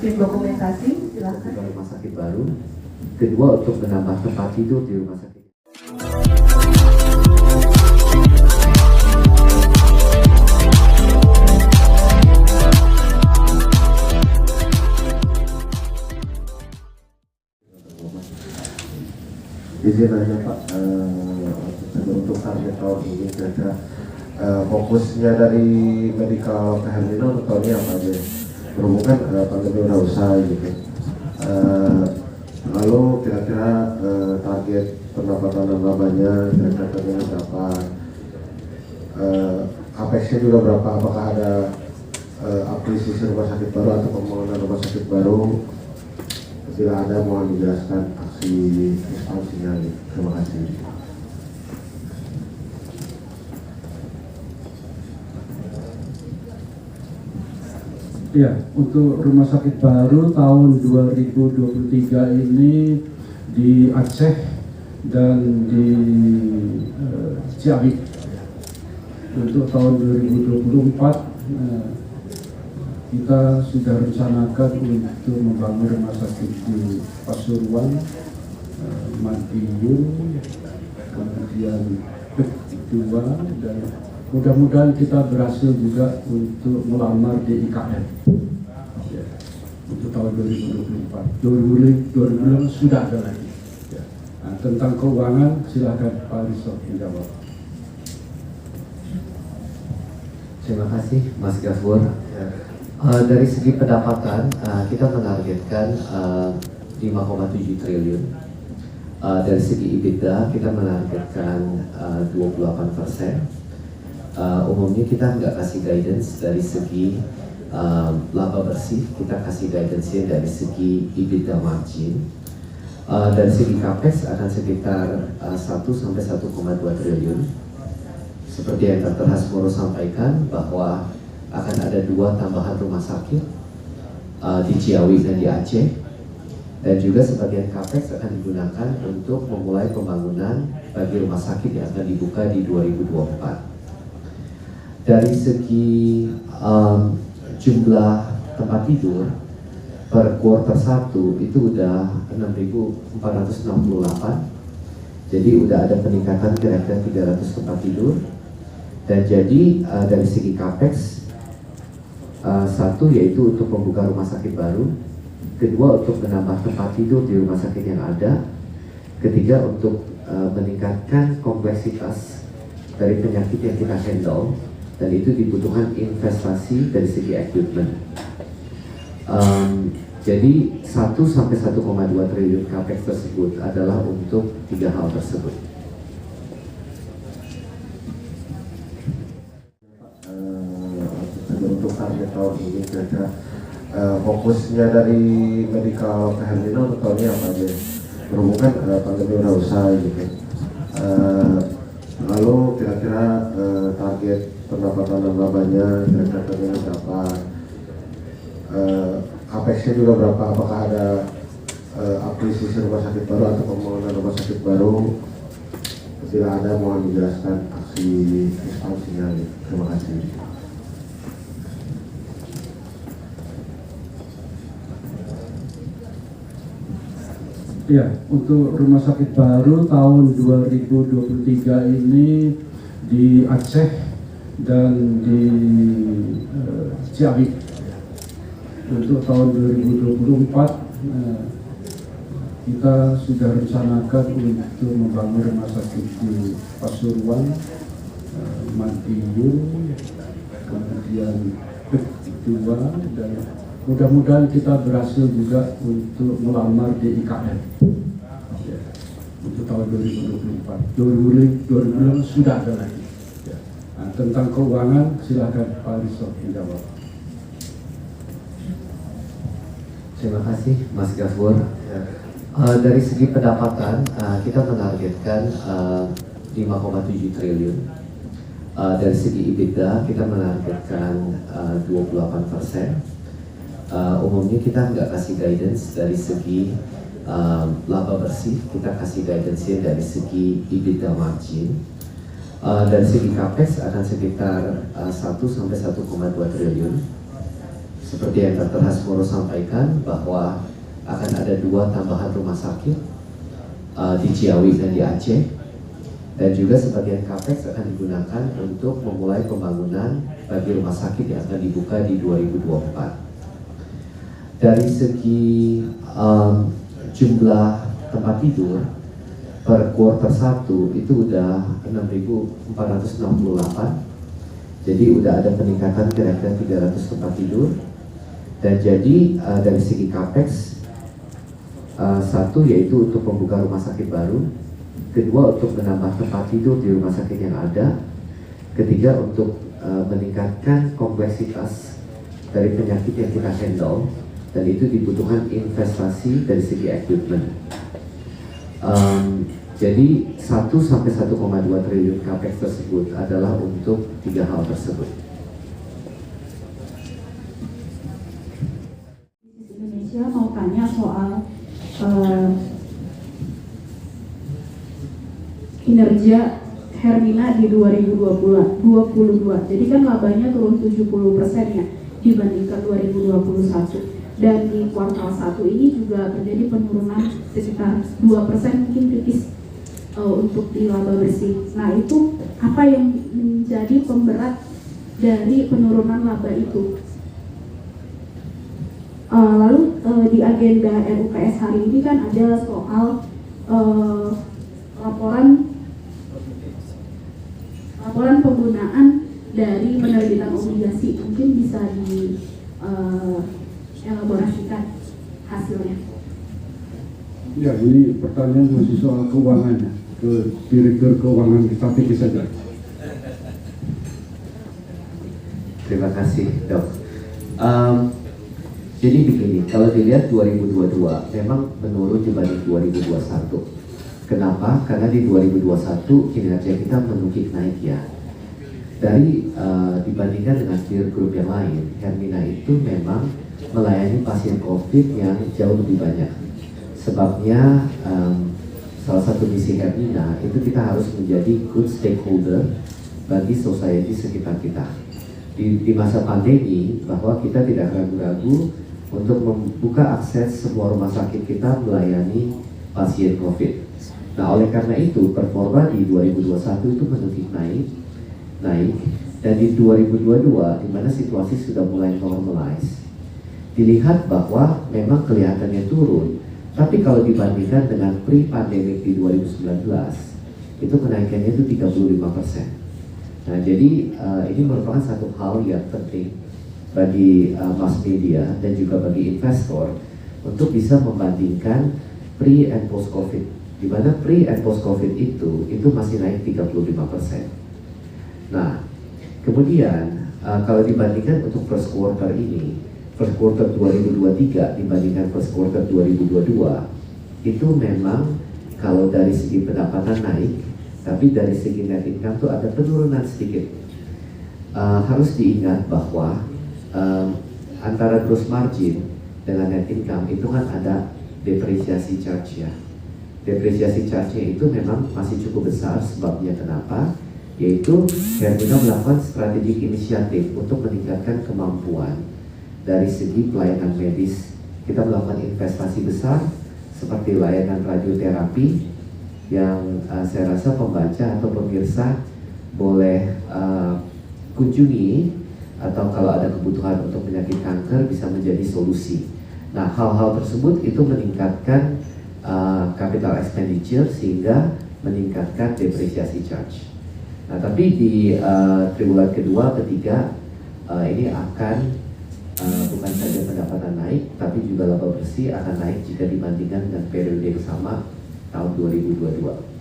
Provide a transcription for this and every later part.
Tim dokumentasi, silakan. Rumah sakit baru. Kedua, untuk menambah tempat tidur di rumah sakit. Izin aja Pak, untuk target tahun ini kira-kira fokusnya dari medical Herlino tahunnya apa aja? Berhubung kan pandemi udah usai gitu. Lalu kira-kira target pendapatan labanya kira-kira targetnya berapa? Capex-nya juga berapa? Apakah ada akuisisi rumah sakit baru atau pembangunan rumah sakit baru? Bila ada, mohon dijelaskan aksi ekspansinya. Terima kasih. Ya, untuk rumah sakit baru tahun 2023 ini di Aceh dan di Ciawi. Untuk tahun 2024 kita sudah rencanakan untuk membangun rumah sakit di Pasuruan, Madiun, kemudian kedua, dan mudah-mudahan kita berhasil juga untuk melamar di IKN ya, untuk tahun 2024. 2025 sudah ada lagi. Ya. Nah, tentang keuangan silakan Pak Rizal menjawab. Terima kasih Mas Gafur. Dari segi pendapatan kita menargetkan 5,7 triliun. Dari segi EBITDA kita menargetkan 28%. Umumnya kita nggak kasih guidance dari segi laba bersih, kita kasih guidance-nya dari segi EBITDA margin. Dari segi capex akan sekitar 1 sampai 1,2 triliun. Seperti yang Dr. Hasmoro sampaikan bahwa akan ada 2 tambahan rumah sakit di Ciawi dan di Aceh, dan juga sebagian capex akan digunakan untuk memulai pembangunan bagi rumah sakit yang akan dibuka di 2024. Dari segi jumlah tempat tidur per kuartal 1 itu udah 6.468, jadi udah ada peningkatan kira-kira 300 tempat tidur. Dan jadi dari segi capex, satu yaitu untuk membuka rumah sakit baru, kedua untuk menambah tempat tidur di rumah sakit yang ada, ketiga untuk meningkatkan kompleksitas dari penyakit yang kita handle, dan itu dibutuhkan investasi dari segi equipment. Jadi 1 sampai 1,2 triliun capex tersebut adalah untuk 3 hal tersebut. Untuk target tahun ini kira-kira fokusnya dari medical Herlino tahunnya apa aja? Berhubung kan pandemi udah usai gitu. Lalu kira-kira target pendapatan labanya kira-kira targetnya berapa? Capex-nya juga berapa? Apakah ada akuisisi rumah sakit baru atau pembangunan rumah sakit baru? Bila ada, mohon dijelaskan aksi ekspansinya. Terima kasih. Ya, untuk rumah sakit baru tahun 2023 ini di Aceh dan di Ciawi. Untuk tahun 2024 kita sudah rencanakan untuk membangun rumah sakit di Pasuruan, Madiun, kemudian kedua, dan mudah-mudahan kita berhasil juga untuk melamar di IKN ya, untuk tahun 2024. 2025 sudah ada lagi. Ya. Nah, tentang keuangan silakan Pak Rizal menjawab. Terima kasih Mas Gafur. Dari segi pendapatan kita menargetkan 5,7 triliun. Dari segi EBITDA kita menargetkan 28%. Umumnya kita nggak kasih guidance dari segi laba bersih, kita kasih guidance-nya dari segi EBITDA margin. Dari segi capex akan sekitar 1 sampai 1,2 triliun. seperti yang Dr. Hasmoro sampaikan bahwa akan ada 2 tambahan rumah sakit di Ciawi dan di Aceh, dan juga sebagian capex akan digunakan untuk memulai pembangunan bagi rumah sakit yang akan dibuka di 2024. Dari segi jumlah tempat tidur per kuartal 1 itu udah 6.468, jadi udah ada peningkatan kira-kira 300 tempat tidur. Dan jadi dari segi capex, satu yaitu untuk membuka rumah sakit baru, kedua untuk menambah tempat tidur di rumah sakit yang ada, ketiga untuk meningkatkan kompleksitas dari penyakit yang kita handle, dan itu dibutuhkan investasi dari segi equipment. Jadi 1 sampai 1,2 triliun capex tersebut adalah untuk 3 hal tersebut. Indonesia mau tanya soal kinerja Hermina di 2022. Jadi kan labanya turun 70% ya dibandingkan 2021. Dan di kuartal 1 ini juga terjadi penurunan sekitar 2%, mungkin kritis untuk di laba bersih. Nah, itu apa yang menjadi pemberat dari penurunan laba itu? Lalu di agenda RUPS hari ini kan ada soal laporan penggunaan dari penerbitan obligasi. Mungkin bisa di elaborasikan hasilnya. Ya, ini pertanyaan masih soal keuangannya, ke Direktur Keuangan Strategis saja. Terima kasih, Dok. Jadi begini, kalau dilihat 2022 memang menurun dibanding 2021. Kenapa? Karena di 2021 kinerja kita menukik naik ya. Dari dibandingkan dengan peer group yang lain, Hermina itu memang melayani pasien COVID yang jauh lebih banyak. Sebabnya salah satu misi Hermina itu kita harus menjadi good stakeholder bagi society sekitar kita. Di masa pandemi, bahwa kita tidak ragu-ragu untuk membuka akses semua rumah sakit kita melayani pasien COVID. Nah, oleh karena itu performa di 2021 itu menukik naik, dan di 2022 di mana situasi sudah mulai normalize, dilihat bahwa memang kelihatannya turun, tapi kalau dibandingkan dengan pre-pandemic di 2019 itu kenaikannya itu 35%. Nah, jadi ini merupakan satu hal yang penting bagi mass media dan juga bagi investor untuk bisa membandingkan pre and post COVID, di mana pre and post COVID itu masih naik 35%. Nah, kemudian kalau dibandingkan untuk first quarter ini, first quarter 2023 dibandingkan first quarter 2022, itu memang kalau dari segi pendapatan naik, tapi dari segi net income tuh ada penurunan sedikit. Harus diingat bahwa antara gross margin dengan net income itu kan ada depresiasi charge ya. Depresiasi charge-nya itu memang masih cukup besar. Sebabnya kenapa? Yaitu Hermina melakukan strategic inisiatif untuk meningkatkan kemampuan dari segi pelayanan medis. Kita melakukan investasi besar seperti layanan radioterapi yang saya rasa pembaca atau pemirsa boleh kunjungi, atau kalau ada kebutuhan untuk penyakit kanker bisa menjadi solusi. Nah, hal-hal tersebut itu meningkatkan capital expenditure sehingga meningkatkan depresiasi charge. Nah, tapi di triwulan kedua, ketiga ini akan bukan saja pendapatan naik, tapi juga laba bersih akan naik jika dibandingkan dengan periode yang sama tahun 2022.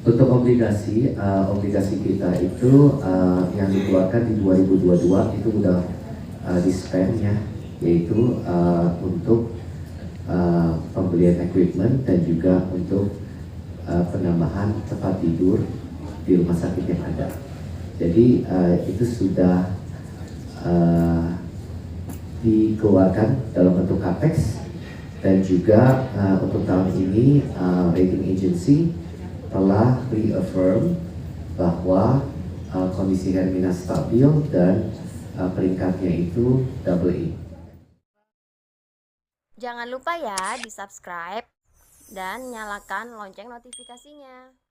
Untuk obligasi kita itu yang dikeluarkan di 2022 itu udah di-spend ya, yaitu untuk pembelian equipment dan juga untuk penambahan tempat tidur di rumah sakit yang ada. Jadi itu sudah dikeluarkan dalam bentuk capex, dan juga untuk tahun ini rating agency telah reaffirm bahwa kondisi Hermina stabil dan peringkatnya itu double E. Jangan lupa ya di subscribe dan nyalakan lonceng notifikasinya.